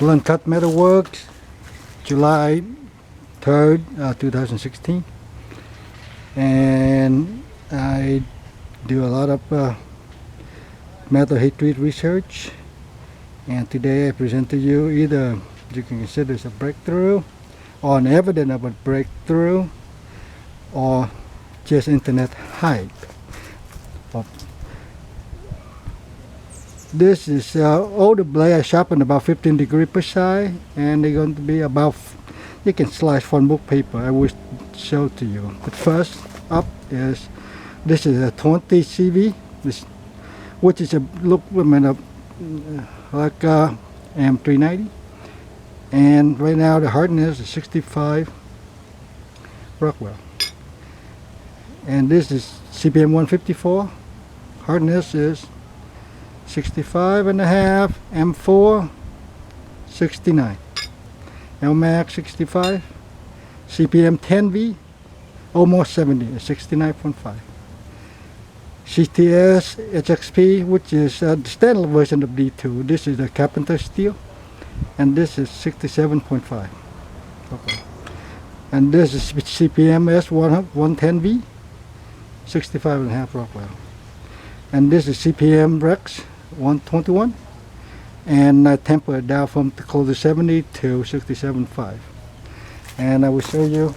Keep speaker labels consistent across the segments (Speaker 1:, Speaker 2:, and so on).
Speaker 1: BluntCut MetalWorks, July 3rd, 2016. And I do a lot of metal heat treat research. And today I present to you either you can consider as a breakthrough or an evidence of a breakthrough or just internet hype. This is older blade. I sharpened about 15 degrees per side, and they're going to be about, you can slice phone book paper. I will show to you. But first up is, this is a 20 CV, which is a look like M390. And right now the hardness is 65 Rockwell. And this is CPM 154. Hardness is 65.5, M4 69, Elmax 65, CPM 10v almost 70, 69.5. CTS-XHP, which is the standard version of D2. This is the carpenter steel, and this is 67.5. Okay. And this is CPM S110v, 65.5 Rockwell. And this is CPM Rex 121, and I temper it down from close to 70 to 67.5. And I will show you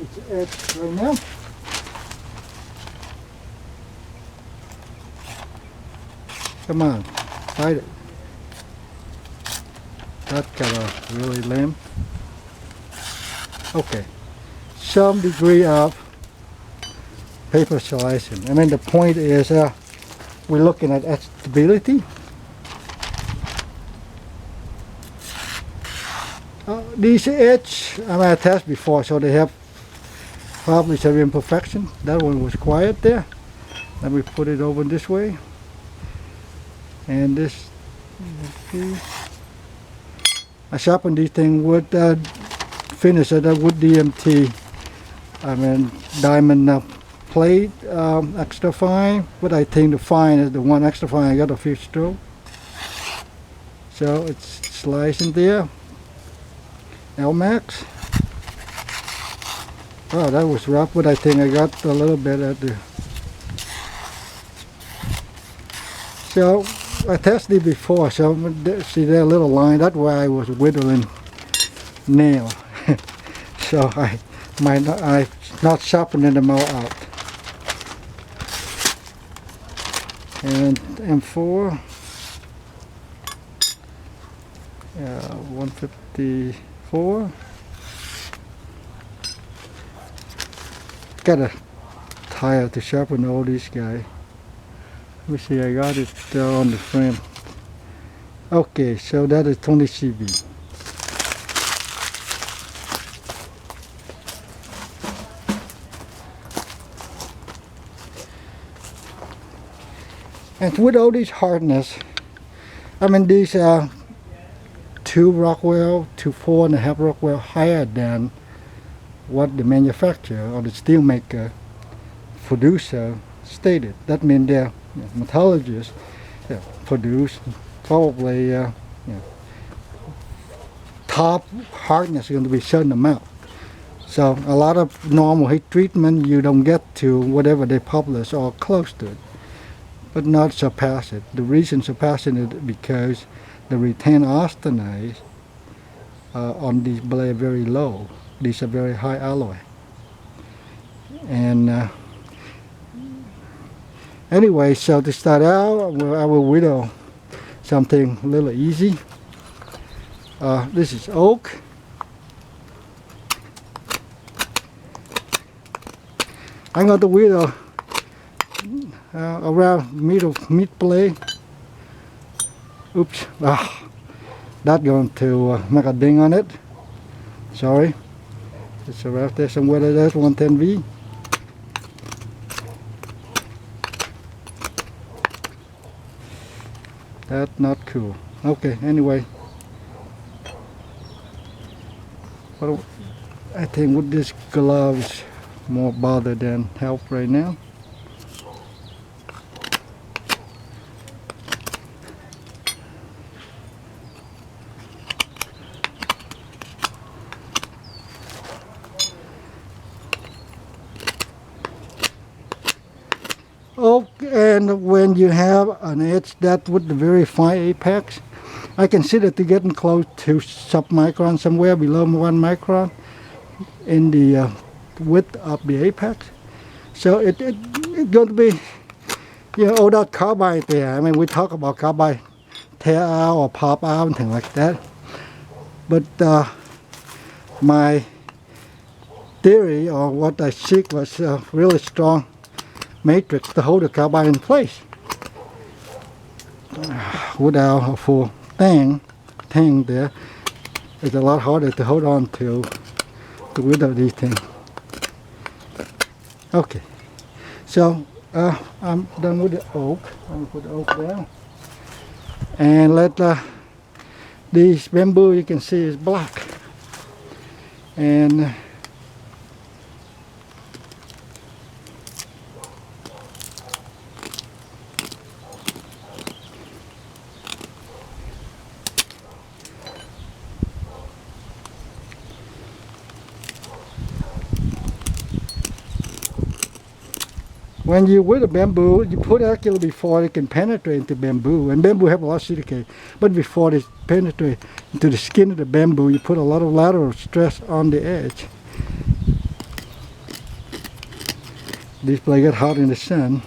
Speaker 1: its edge right now. Come on, fight it. That got a really lame. Okay, some degree of paper slicing. I mean, the point is we're looking at edge stability. These edge I tested before, so they have probably some imperfection. That one was quiet there. Let me put it over this way. And this, I sharpened this thing with finish it with DMT. I mean, diamond plate, extra fine, but I think the fine is the one extra fine I got a few stroke. So it's slicing there. Elmax. Oh, that was rough, but I think I got a little bit at the. So I tested before, so see that little line, that's why I was whittling nail. So I not sharpening them all out. And M4 154. Got a tire to sharpen all these guys. Let me see, I got it on the frame. Okay, so that is 20 CV. And with all these hardness, I mean, these are 2 Rockwell to 4.5 Rockwell higher than what the manufacturer or the steel maker producer stated. That means their metallurgists produce probably top hardness is going to be certain amount. So a lot of normal heat treatment you don't get to whatever they publish or close to it, but not surpass it. The reason surpassing it because the retained austenites on these blades are very low. These are very high alloy. And anyway, so to start out, I will whittle something a little easy. This is oak. I'm going to whittle around mid blade. Oops, that's going to make a ding on it. Sorry. It's around there somewhere. That's 110v. That's not cool. Okay, anyway. Well, I think with this gloves more bother than help right now. when you have an edge that with the very fine apex, I consider to getting close to sub-micron, somewhere below 1 micron in the width of the apex. So it's going to be, you know, all that carbide there. I mean, we talk about carbide tear out or pop out and things like that. But my theory, or what I seek, was a really strong matrix to hold the carbide in place without a full thing there. It's a lot harder to hold on to without these things. Okay, so I'm done with the oak. I'm gonna put the oak down and let this bamboo, you can see, is black. And when you with a bamboo, you put actually before it can penetrate into bamboo, and bamboo have a lot of silicate, but before they penetrate into the skin of the bamboo, you put a lot of lateral stress on the edge. These blades get hot in the sun.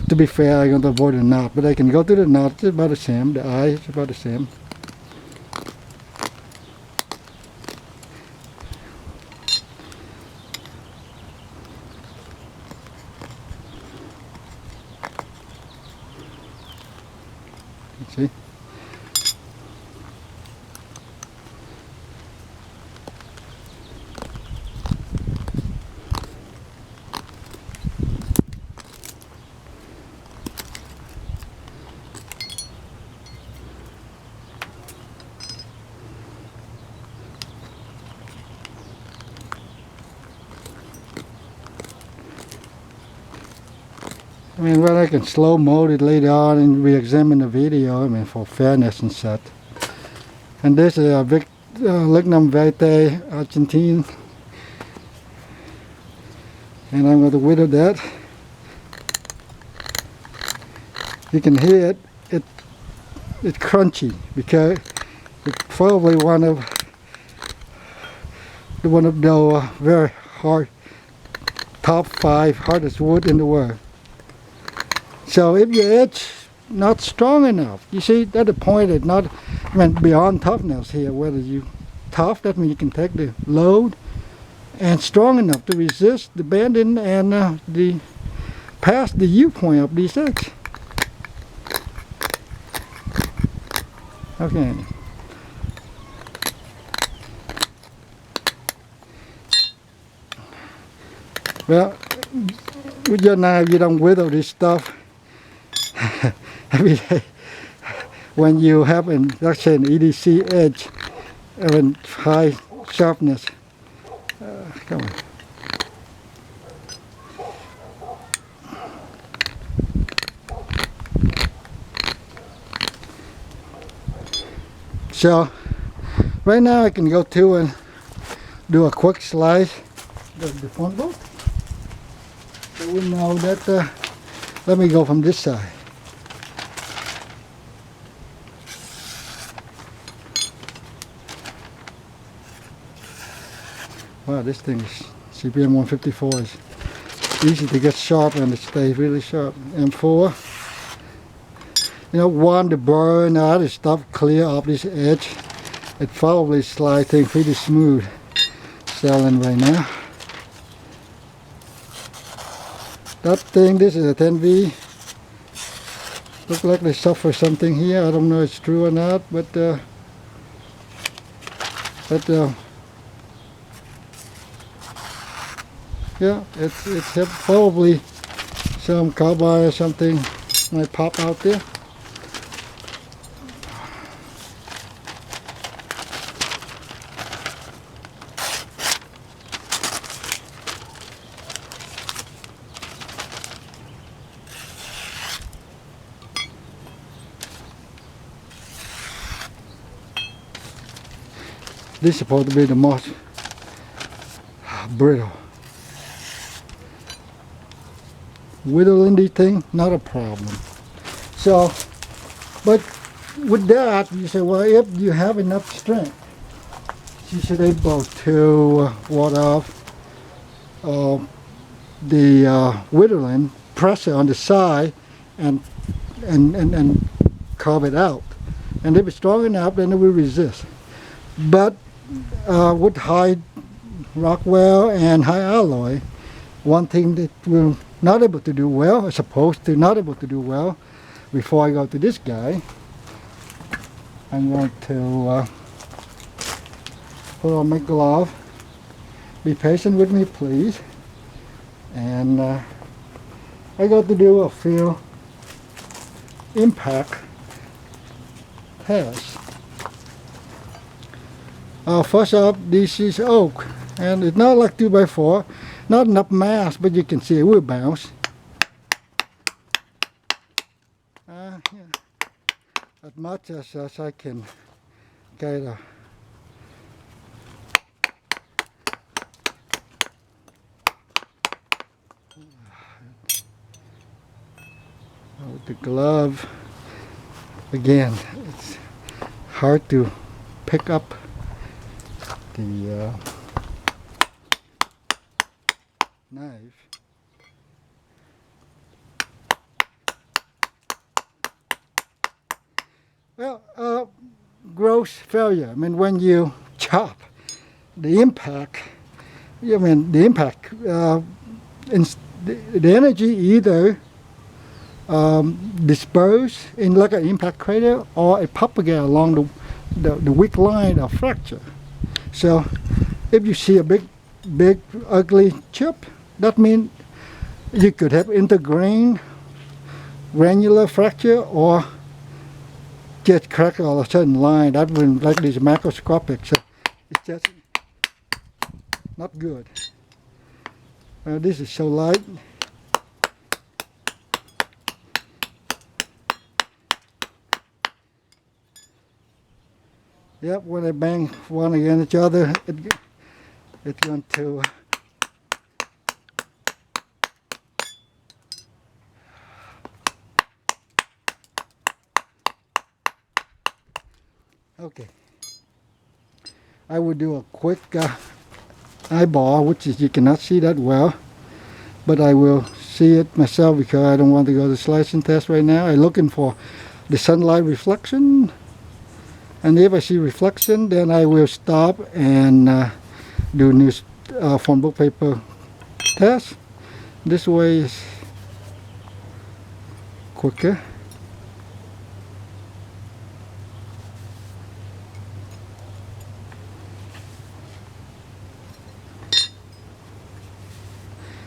Speaker 1: To be fair, I'm going to avoid a knot, but I can go to the knot. It's about the same. The eye is about the same. See? I mean, well, I can slow mode it later on and re-examine the video, I mean, for fairness and such. And this is a big lignum vitae argentine. And I'm going to whittle that. You can hear it. It's crunchy because it's probably one of the very hard, top 5 hardest wood in the world. So if your edge not strong enough, you see, at the point it's not, I mean, beyond toughness here, whether you tough, that means you can take the load, and strong enough to resist the bending and the past the viewpoint of these edges. Okay. Well, with your knife, you don't whittle this stuff every day. When you have an EDC edge and high sharpness. Come on. So right now I can go to and do a quick slice of the front bolt. So we know that, let me go from this side. Wow, this thing is CPM 154 is easy to get sharp and it stays really sharp. M4, you know, want to burn out the stuff clear off this edge. It probably sliding pretty smooth selling right now. That thing, this is a 10V. Look like they suffer something here. I don't know if it's true or not, but yeah, it's probably some carbide or something might pop out there. This is supposed to be the most brittle. Whittling these things, not a problem. So, but with that, you say, well, if you have enough strength, you should be able to ward off the whittling pressure on the side and carve it out. And if it's strong enough, then it will resist. But with high Rockwell and high alloy, one thing that we're not able to do well, as opposed to not able to do well, before I go to this guy, I'm going to put on my glove. Be patient with me, please. And I got to do a few impact tests. First up, this is oak, and it's not like 2x4, not enough mass, but you can see it will bounce. Yeah, as much as I can get with the glove. Again, it's hard to pick up the knife. Well, gross failure. I mean, when you chop, the impact, the energy either disperse in like an impact crater or it propagate along the weak line of fracture. So if you see a big ugly chip, that means you could have intergrain granular fracture or just crack on a certain line. That would like this microscopic, so it's just not good. This is so light. Yep, when they bang one against each other, it's going to okay. I will do a quick eyeball, which is you cannot see that well, but I will see it myself because I don't want to go to slicing test right now. I'm looking for the sunlight reflection. And if I see reflection, then I will stop and do new phone book paper test. This way is quicker.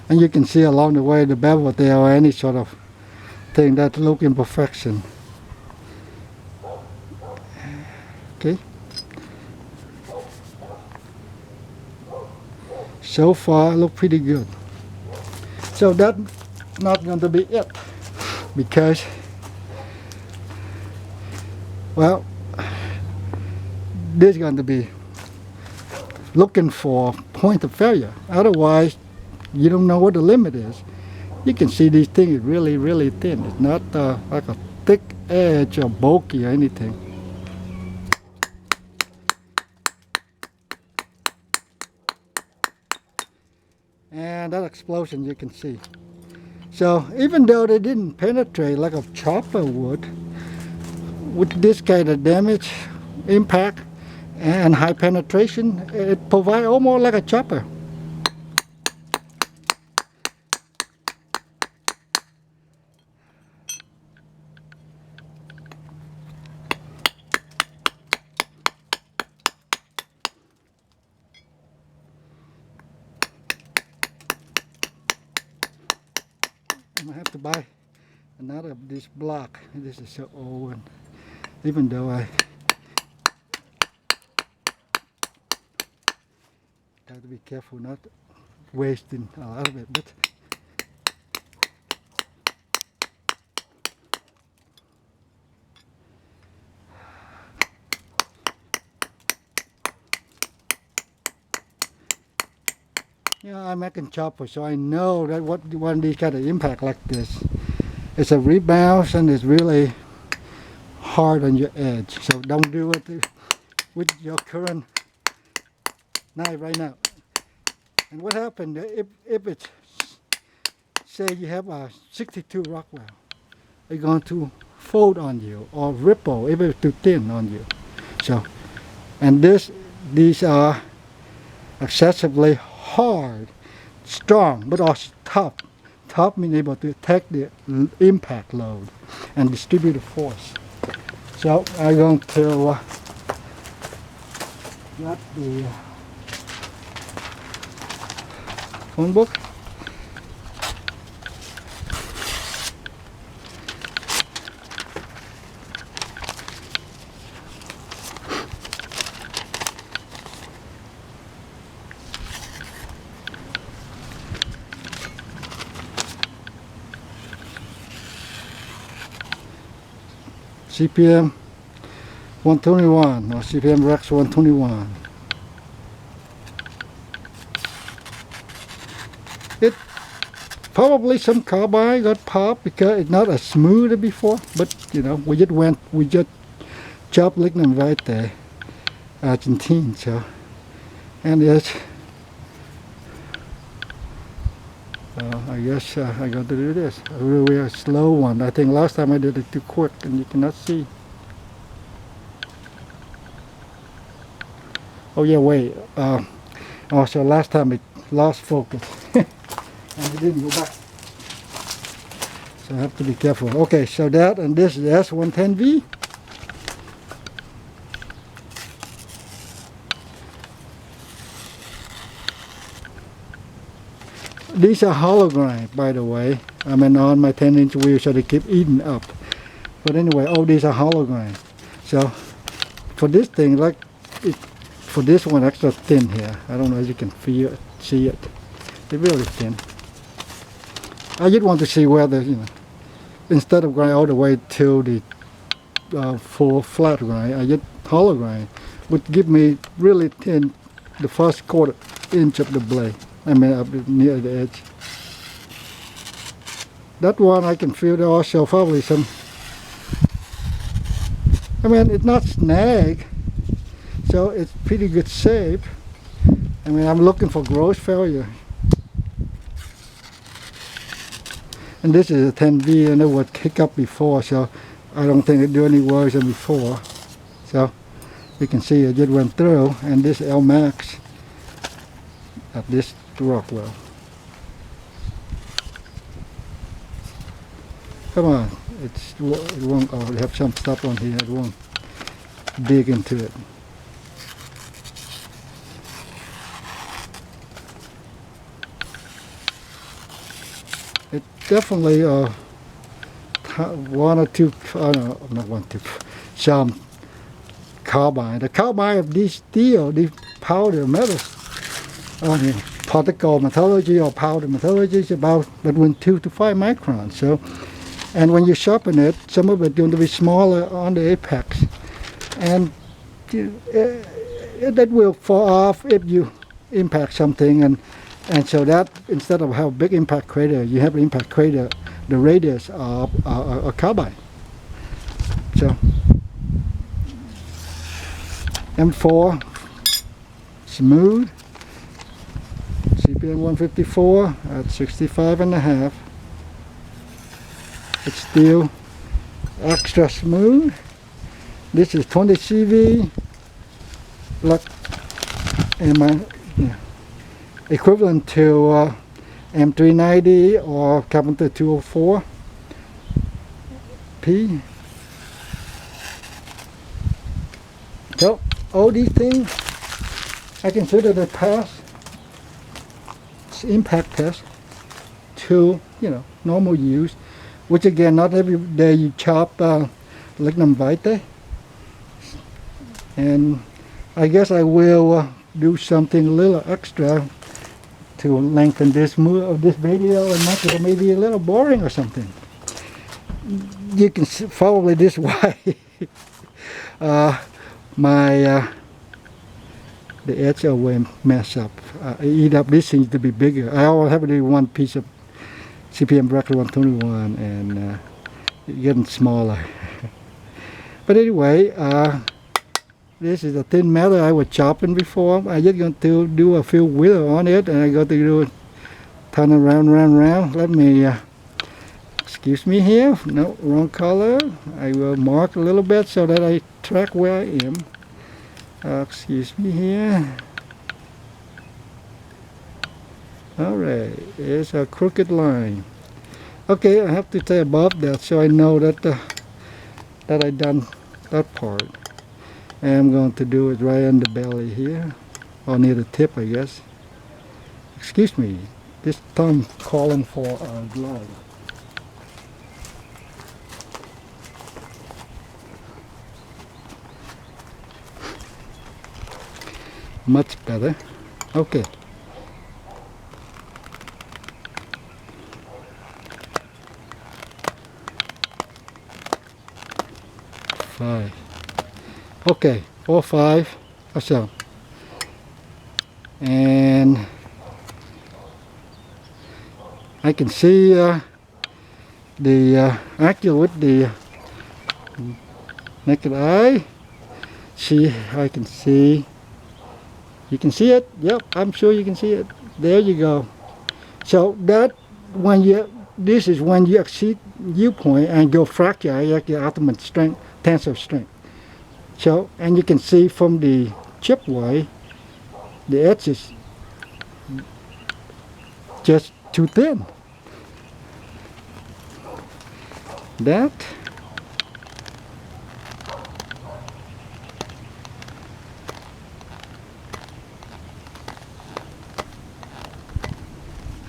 Speaker 1: And you can see along the way the bevel there or any sort of thing that look imperfection. Okay. So far look pretty good. So that's not going to be it, because well, this is going to be looking for point of failure. Otherwise you don't know what the limit is. You can see these things really, really thin. It's not like a thick edge or bulky or anything. And that explosion you can see. So even though they didn't penetrate like a chopper would, with this kind of damage, impact, and high penetration, it provides almost like a chopper. I have to buy another of this block. This is so old, and even though I got to be careful not wasting a lot of it, but Yeah, I'm making chopper, so I know that what one of these kind of impact like this, it's a rebound and it's really hard on your edge. So don't do it with your current knife right now. And what happened if it's, say you have a 62 Rockwell, it's going to fold on you or ripple if it's too thin on you. So, and these are excessively hard, strong, but also tough. Tough means able to take the impact load and distribute the force. So I'm going to get the phone book. CPM 121 or CPM Rex 121. It probably some carbide got popped because it's not as smooth as before, but you know we just chopped lignum vitae argentine, so and it's I guess I got to do this. A really slow one. I think last time I did it too quick and you cannot see. Oh yeah, wait. Also last time it lost focus and it didn't go back. So I have to be careful. Okay, so that and this is the s110v. These are hollow grind, by the way. I mean, on my 10-inch wheel, so they keep eating up. But anyway, all these are hollow grind. So for this thing, like for this one, extra thin here. I don't know if you can feel it, see it. It's really thin. I just want to see whether, you know, instead of grind all the way to the full flat grind, I just hollow grind would give me really thin the first quarter inch of the blade. I mean, up near the edge. That one I can feel there also probably some. I mean, it's not snag, so it's pretty good shape. I mean, I'm looking for gross failure. And this is a 10V, and it was kicked up before, so I don't think it do any worse than before. So you can see it just went through, and this Elmax at this Rockwell. Come on, it won't. Oh, we have some stuff on here. It won't dig into it. It definitely one or two. No, not one, two. Some carbide. The carbide of these steel, these powder metals. I mean, particle metallurgy or powder metallurgy is about between 2 to 5 microns. So, and when you sharpen it, some of it going to be smaller on the apex, and that will fall off if you impact something. And so that instead of have a big impact crater, you have an impact crater, the radius of a carbide. So M4 smooth. CPM 154 at 65.5. It's still extra smooth. This is 20 CV, like in my equivalent to M390 or Carpenter 204 P. So all these things I consider the pass impact test to, you know, normal use, which again, not every day you chop lignum vitae. And I guess I will do something a little extra to lengthen this video and make it maybe a little boring or something. You can see probably this why the edge always mess up. eat up. This seems to be bigger. I always have only one piece of CPM Rex 121, and it's getting smaller. But anyway, this is a thin metal I was chopping before. I just going to do a few whittle on it, and I got to do turn around, round. Let me, excuse me here. No, wrong color. I will mark a little bit so that I track where I am. Excuse me here. Alright, it's a crooked line. Okay, I have to stay above that so I know that that I done that part. And I'm going to do it right on the belly here, or near the tip, I guess. Excuse me, this thumb calling for a glove. Much better. Okay. Five. Okay, 4, 5 or so. And I can see actually with the naked eye. See, I can see. You can see it? Yep, I'm sure you can see it. There you go. So that when this is when you exceed viewpoint and go fracture, like your ultimate strength, tensile strength. So, and you can see from the chip way, the edge is just too thin. That.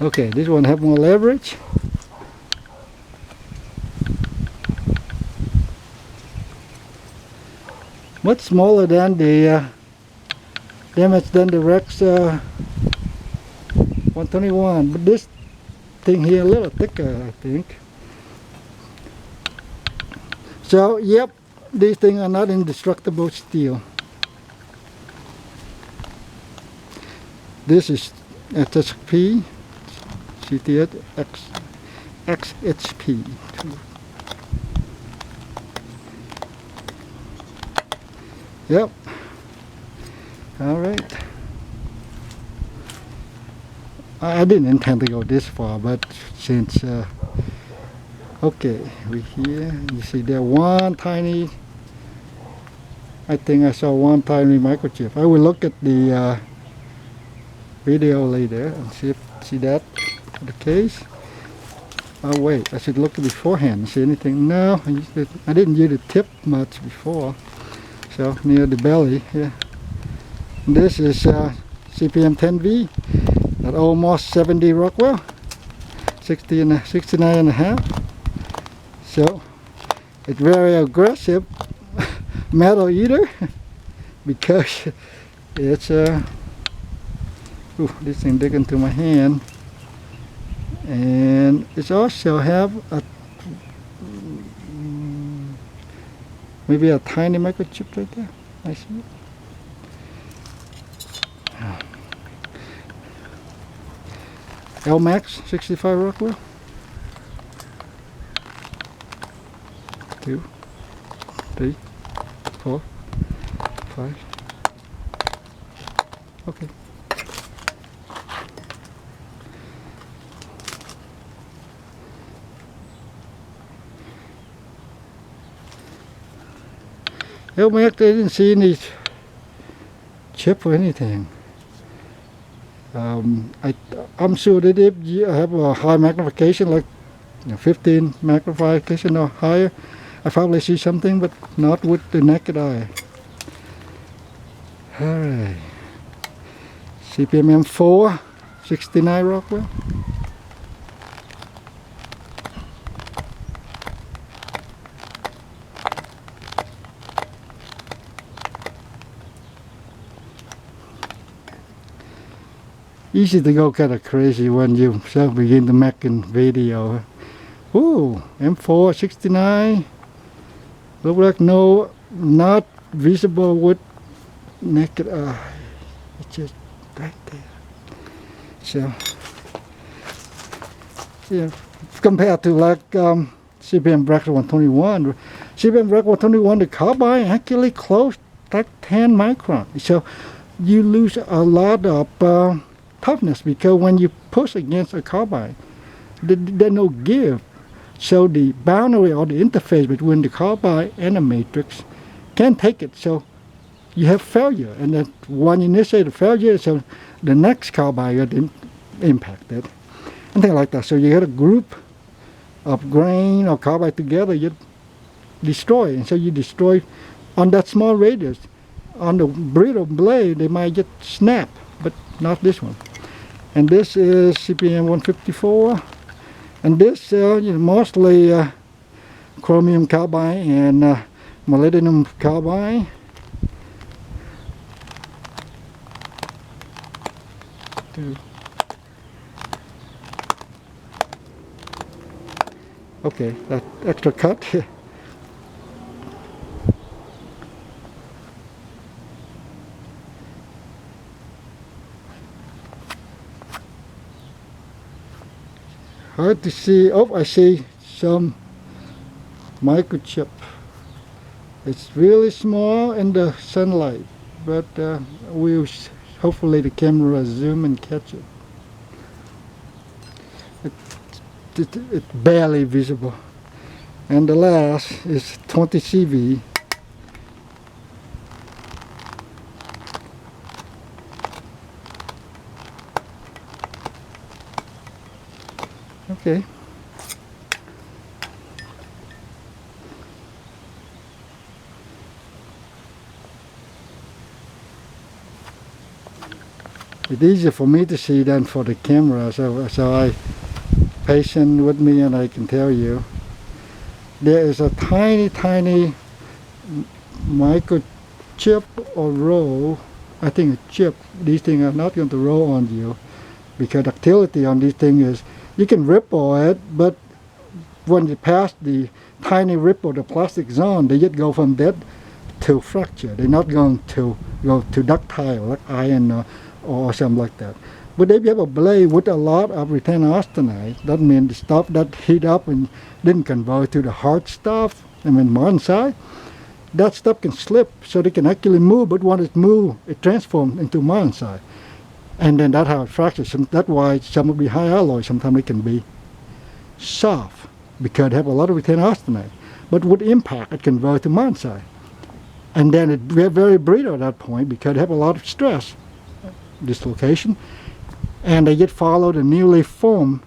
Speaker 1: Okay, this one have more leverage. Much smaller than the damage than the Rex 121, but this thing here a little thicker, I think. So, yep, these things are not indestructible steel. This is XHP. CTS-XHP. Yep. All right. I didn't intend to go this far, but since okay, we here. You see there one tiny. I think I saw one tiny microchip. I will look at the video later and see that. The case. Oh wait, I should look beforehand. See anything? No, I didn't use the tip much before. So near the belly. Yeah. This is CPM 10v. That almost 70 Rockwell. 69 and a half. So it's very aggressive metal eater because it's this thing digging into my hand. And it's also have a maybe a tiny microchip right there. I see it. Elmax 65 Rockwell. 2, 3, 4, 5. Okay. Elmax, I didn't see any chip or anything. I'm sure that if you have a high magnification, like 15 magnification or higher, I probably see something, but not with the naked eye. Alright. CPM M4, 69 Rockwell. Easy to go kind of crazy when you begin to make a video. Ooh, M4 69. Look like not visible with naked eye. It's just right there. So, yeah, compared to like CPM Rex 121, CPM Rex 121, the carbide actually close like 10 micron. So you lose a lot of toughness because when you push against a carbide, there's no give. So the boundary or the interface between the carbide and the matrix can't take it. So you have failure, and then when you initiate the failure, so the next carbide get impacted, and things like that. So you get a group of grain or carbide together, you destroy, and so you destroy on that small radius. On the brittle blade, they might just snap, but not this one. And this is CPM 154, and this mostly chromium carbide and molybdenum carbide. Okay, that extra cut. Hard to see. Oh, I see some microchip. It's really small in the sunlight, but hopefully the camera zoom and catch it. It's barely visible. And the last is 20 CV. Okay. It's easier for me to see than for the camera, so I patient with me, and I can tell you there is a tiny microchip or roll. I think a chip. These things are not going to roll on you because ductility on these things is you can ripple it, but when you pass the tiny ripple, the plastic zone, they just go from that to fracture. They're not going to go to ductile like iron or something like that. But if you have a blade with a lot of retain austenite, that means the stuff that heat up and didn't convert to the hard stuff, I mean monazite, that stuff can slip, so they can actually move, but when it moves, it transforms into monazite. And then that's how it fractures. That's why some of the high alloys, sometimes they can be soft, because they have a lot of retain austenite. But with impact, it converts to monazite. And then it's very brittle at that point, because they have a lot of stress, dislocation, and they just follow the newly formed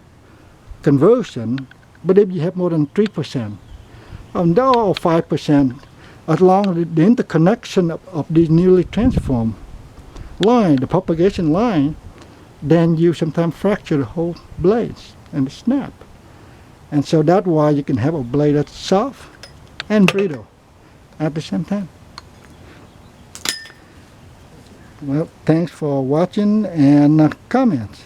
Speaker 1: conversion. But if you have more than 3%, or 5%, as long as the interconnection of these newly transformed line, the propagation line, then you sometimes fracture the whole blades and snap. And so that's why you can have a blade that's soft and brittle at the same time. Well, thanks for watching, and comments.